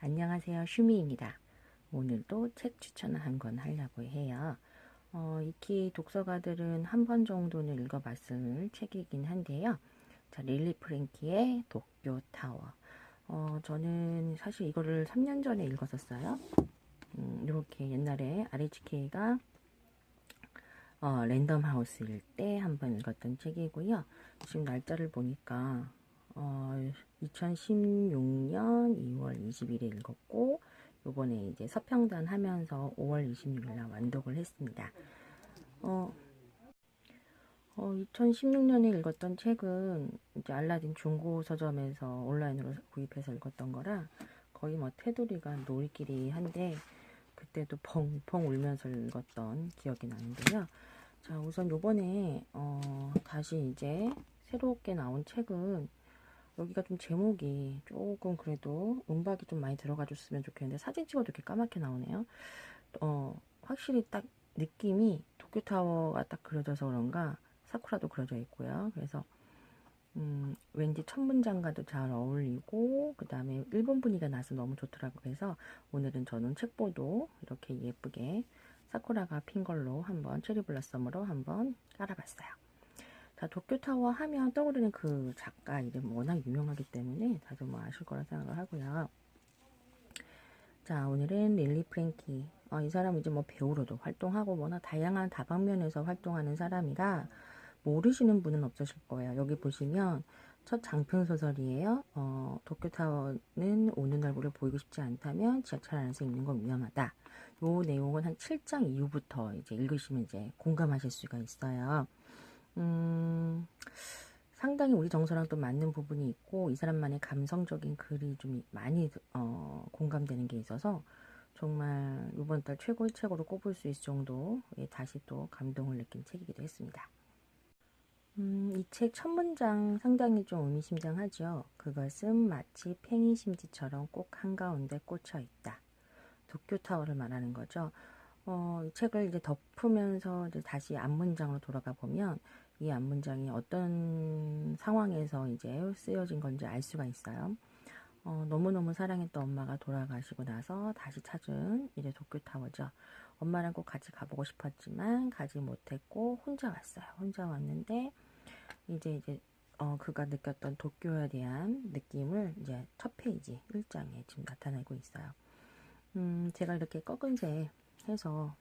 안녕하세요, 슈미입니다. 오늘도 책 추천을 한 권 하려고 해요. 익히 독서가들은 한 번 정도는 읽어봤을 책이긴 한데요. 자, 릴리 프랭키의 도쿄 타워. 저는 사실 이거를 3년 전에 읽었었어요. 이렇게 옛날에 RHK가 랜덤 하우스일 때 한번 읽었던 책이고요. 지금 날짜를 보니까 2016년 2월 20일에 읽었고, 요번에 이제 서평단 하면서 5월 26일날 완독을 했습니다. 2016년에 읽었던 책은 이제 알라딘 중고 서점에서 온라인으로 구입해서 읽었던 거라 거의 뭐 테두리가 놀이끼리 한데, 그때도 펑펑 울면서 읽었던 기억이 나는데요. 자, 우선 요번에 다시 이제 새롭게 나온 책은 여기가 좀 제목이 조금 그래도 음박이 좀 많이 들어가 줬으면 좋겠는데, 사진 찍어도 이렇게 까맣게 나오네요. 확실히 딱 느낌이 도쿄타워가 딱 그려져서 그런가 사쿠라도 그려져 있고요. 그래서 왠지 첫 문장과도 잘 어울리고, 그 다음에 일본 분위기가 나서 너무 좋더라고요. 그래서 오늘은 저는 책보도 이렇게 예쁘게 사쿠라가 핀 걸로 한번 체리블라썸으로 한번 깔아봤어요. 자, 도쿄타워 하면 떠오르는 그 작가 이름 워낙 유명하기 때문에 다들 뭐 아실 거라 생각을 하고요. 자, 오늘은 릴리 프랭키. 이 사람은 이제 뭐 배우로도 활동하고 뭐나 다양한 다방면에서 활동하는 사람이라 모르시는 분은 없으실 거예요. 여기 보시면 첫 장편 소설이에요. 도쿄타워는 오는 날보를 보이고 싶지 않다면 지하철 안에서 읽는 건 위험하다. 요 내용은 한 7장 이후부터 이제 읽으시면 이제 공감하실 수가 있어요. 상당히 우리 정서랑 또 맞는 부분이 있고, 이 사람만의 감성적인 글이 좀 많이 공감되는 게 있어서 정말 이번 달 최고의 책으로 꼽을 수 있을 정도 다시 또 감동을 느낀 책이기도 했습니다. 이 책 첫 문장 상당히 좀 의미심장하죠. 그것은 마치 팽이 심지처럼 꼭 한가운데 꽂혀 있다. 도쿄타워를 말하는 거죠. 이 책을 이제 덮으면서 이제 다시 앞문장으로 돌아가 보면 이 앞문장이 어떤 상황에서 이제 쓰여진 건지 알 수가 있어요. 너무너무 사랑했던 엄마가 돌아가시고 나서 다시 찾은 이제 도쿄타워죠. 엄마랑 꼭 같이 가보고 싶었지만 가지 못했고 혼자 왔어요. 혼자 왔는데 이제 그가 느꼈던 도쿄에 대한 느낌을 이제 첫 페이지 1장에 지금 나타내고 있어요. 제가 이렇게 검은색 해서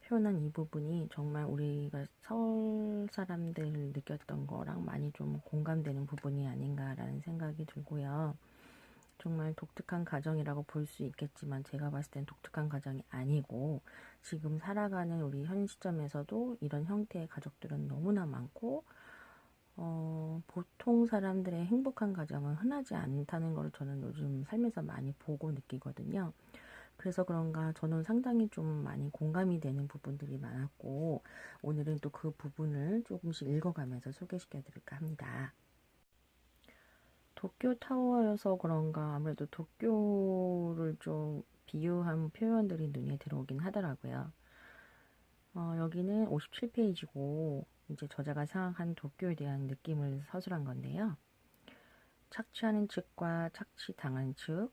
표현한 이 부분이 정말 우리가 서울 사람들 느꼈던 거랑 많이 좀 공감되는 부분이 아닌가라는 생각이 들고요. 정말 독특한 가정이라고 볼 수 있겠지만 제가 봤을 땐 독특한 가정이 아니고, 지금 살아가는 우리 현 시점에서도 이런 형태의 가족들은 너무나 많고, 보통 사람들의 행복한 가정은 흔하지 않다는 걸 저는 요즘 삶에서 많이 보고 느끼거든요. 그래서 그런가 저는 상당히 좀 많이 공감이 되는 부분들이 많았고, 오늘은 또 그 부분을 조금씩 읽어가면서 소개시켜 드릴까 합니다. 도쿄타워여서 그런가 아무래도 도쿄를 좀 비유한 표현들이 눈에 들어오긴 하더라고요. 여기는 57페이지고 이제 저자가 생각한 도쿄에 대한 느낌을 서술한 건데요. 착취하는 측과 착취당한 측,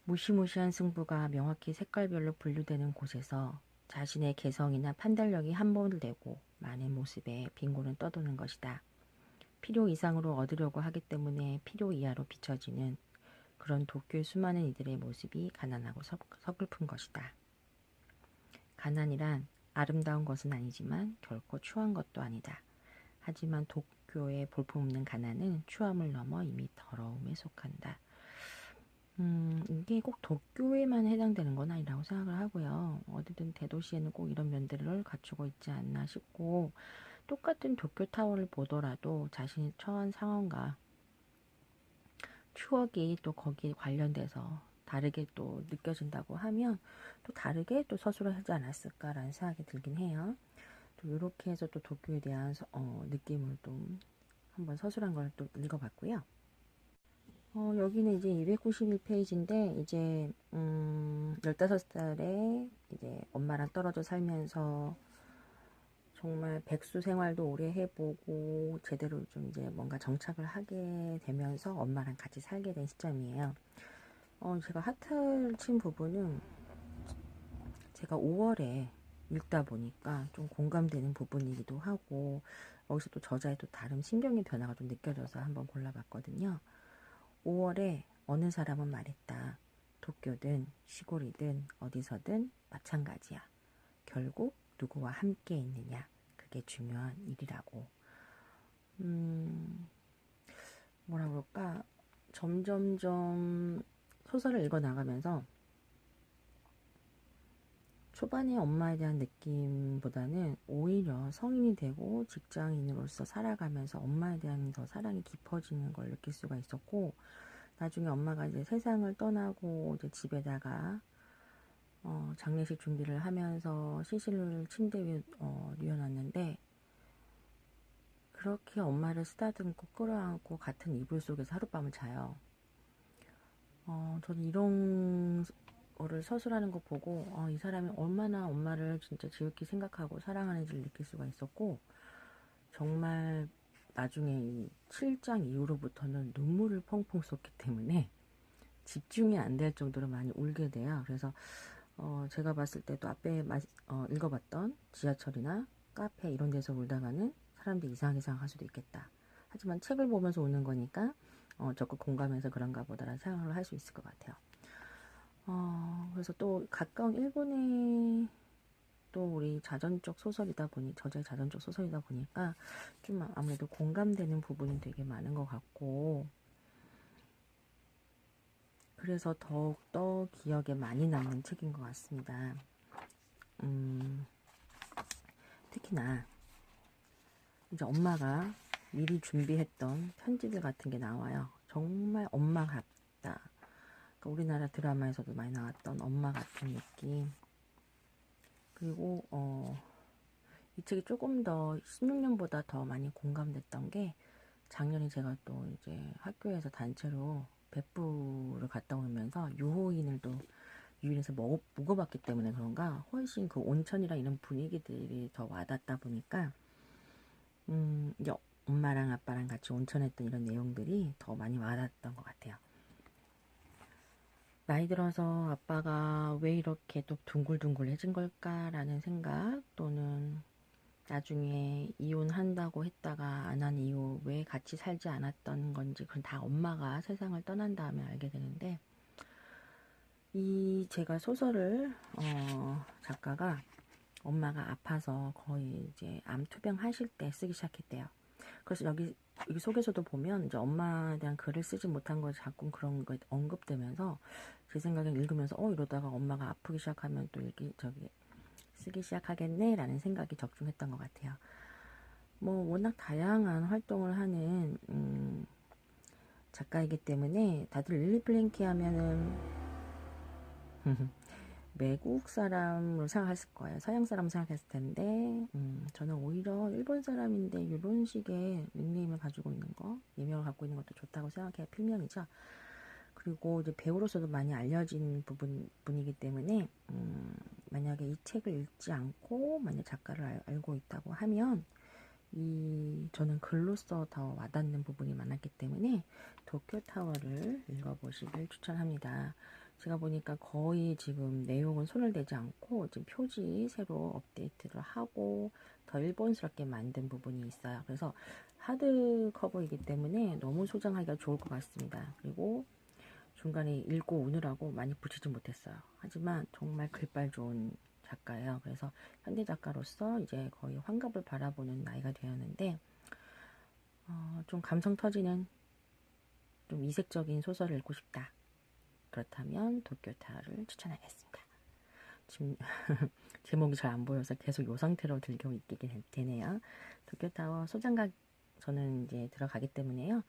무시무시한 승부가 명확히 색깔별로 분류되는 곳에서 자신의 개성이나 판단력이 함몰 되고 많은 모습에 빈곤은 떠도는 것이다. 필요 이상으로 얻으려고 하기 때문에 필요 이하로 비춰지는 그런 도쿄의 수많은 이들의 모습이 가난하고 서글픈 것이다. 가난이란 아름다운 것은 아니지만 결코 추한 것도 아니다. 하지만 도쿄의 볼품없는 가난은 추함을 넘어 이미 더러움에 속한다. 이게 꼭 도쿄에만 해당되는 건 아니라고 생각을 하고요. 어디든 대도시에는 꼭 이런 면들을 갖추고 있지 않나 싶고, 똑같은 도쿄타워를 보더라도 자신이 처한 상황과 추억이 또 거기에 관련돼서 다르게 또 느껴진다고 하면 또 다르게 또 서술을 하지 않았을까라는 생각이 들긴 해요. 또 이렇게 해서 또 도쿄에 대한 느낌을 좀 한번 서술한 걸 또 읽어봤고요. 여기는 이제 291페이지인데, 이제, 15살에 이제 엄마랑 떨어져 살면서 정말 백수 생활도 오래 해보고 제대로 좀 이제 뭔가 정착을 하게 되면서 엄마랑 같이 살게 된 시점이에요. 제가 하트를 친 부분은 제가 5월에 읽다 보니까 좀 공감되는 부분이기도 하고 여기서 또 저자의 또 다른 신경의 변화가 좀 느껴져서 한번 골라봤거든요. 5월에 어느 사람은 말했다. 도쿄든 시골이든 어디서든 마찬가지야. 결국 누구와 함께 있느냐. 그게 중요한 일이라고. 뭐라 그럴까. 점점점 소설을 읽어 나가면서 초반에 엄마에 대한 느낌보다는 오히려 성인이 되고 직장인으로서 살아가면서 엄마에 대한 더 사랑이 깊어지는 걸 느낄 수가 있었고, 나중에 엄마가 이제 세상을 떠나고 이제 집에다가 장례식 준비를 하면서 시신을 침대 위에 뉘어놨는데, 그렇게 엄마를 쓰다듬고 끌어안고 같은 이불 속에서 하룻밤을 자요. 저는 이런 거를 서술하는 거 보고 이 사람이 얼마나 엄마를 진짜 지극히 생각하고 사랑하는지를 느낄 수가 있었고, 정말 나중에 이 7장 이후로부터는 눈물을 펑펑 쏟기 때문에 집중이 안 될 정도로 많이 울게 돼요. 그래서 제가 봤을 때도 앞에 읽어봤던 지하철이나 카페 이런 데서 울다가는 사람들이 이상하게 생각할 수도 있겠다. 하지만 책을 보면서 우는 거니까 적극 공감해서 그런가 보다라는 생각을 할 수 있을 것 같아요. 그래서 또 가까운 일본의 또 우리 자전적 소설이다 보니, 저자의 자전적 소설이다 보니까 좀 아무래도 공감되는 부분이 되게 많은 것 같고, 그래서 더욱더 기억에 많이 남는 책인 것 같습니다. 특히나 이제 엄마가 미리 준비했던 편지들 같은 게 나와요. 정말 엄마 같다. 그러니까 우리나라 드라마에서도 많이 나왔던 엄마 같은 느낌. 그리고 이 책이 조금 더 16년보다 더 많이 공감됐던 게, 작년에 제가 또 이제 학교에서 단체로 백부를 갔다 오면서 유호인을 또 유인해서 먹어봤기 때문에 그런가 훨씬 그 온천이랑 이런 분위기들이 더 와닿다 보니까 이제 엄마랑 아빠랑 같이 온천했던 이런 내용들이 더 많이 와닿았던 것 같아요. 나이 들어서 아빠가 왜 이렇게 또 둥글둥글해진 걸까라는 생각, 또는 나중에 이혼한다고 했다가 안 한 이후 왜 같이 살지 않았던 건지, 그건 다 엄마가 세상을 떠난 다음에 알게 되는데, 이 제가 소설을 작가가 엄마가 아파서 거의 이제 암 투병하실 때 쓰기 시작했대요. 그래서 여기 속에서도 보면 이제 엄마에 대한 글을 쓰지 못한 거 자꾸 그런 거 언급되면서, 제 생각엔 읽으면서 이러다가 엄마가 아프기 시작하면 또 쓰기 시작하겠네 라는 생각이 적중했던 것 같아요. 뭐 워낙 다양한 활동을 하는 작가이기 때문에 다들 릴리 플랭키 하면은 외국 사람으로 생각했을 거예요. 서양 사람 생각했을 텐데 저는 오히려 일본 사람인데 이런 식의 닉네임을 가지고 있는 거, 예명을 갖고 있는 것도 좋다고 생각해요. 필명이죠. 그리고 이제 배우로서도 많이 알려진 분이기 때문에 만약에 이 책을 읽지 않고 만약 작가를 알고 있다고 하면 저는 글로써 더 와닿는 부분이 많았기 때문에 도쿄타워를 읽어보시길 추천합니다. 제가 보니까 거의 지금 내용은 손을 대지 않고 지금 표지 새로 업데이트를 하고 더 일본스럽게 만든 부분이 있어요. 그래서 하드커버이기 때문에 너무 소장하기가 좋을 것 같습니다. 그리고 중간에 읽고 우느라고 많이 붙이지 못했어요. 하지만 정말 글빨 좋은 작가예요. 그래서 현대 작가로서 이제 거의 환갑을 바라보는 나이가 되었는데 좀 감성 터지는 좀 이색적인 소설을 읽고 싶다. 그렇다면 도쿄타워를 추천하겠습니다. 지금 제목이 잘 안 보여서 계속 요 상태로 들고 있게 되네요. 도쿄타워 소장각 저는 이제 들어가기 때문에요.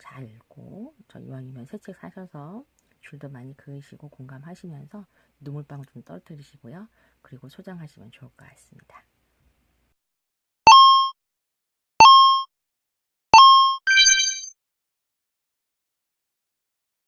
잘 읽고 저 이왕이면 새 책 사셔서 줄도 많이 그으시고 공감하시면서 눈물방울 좀 떨어뜨리시고요. 그리고 소장하시면 좋을 것 같습니다.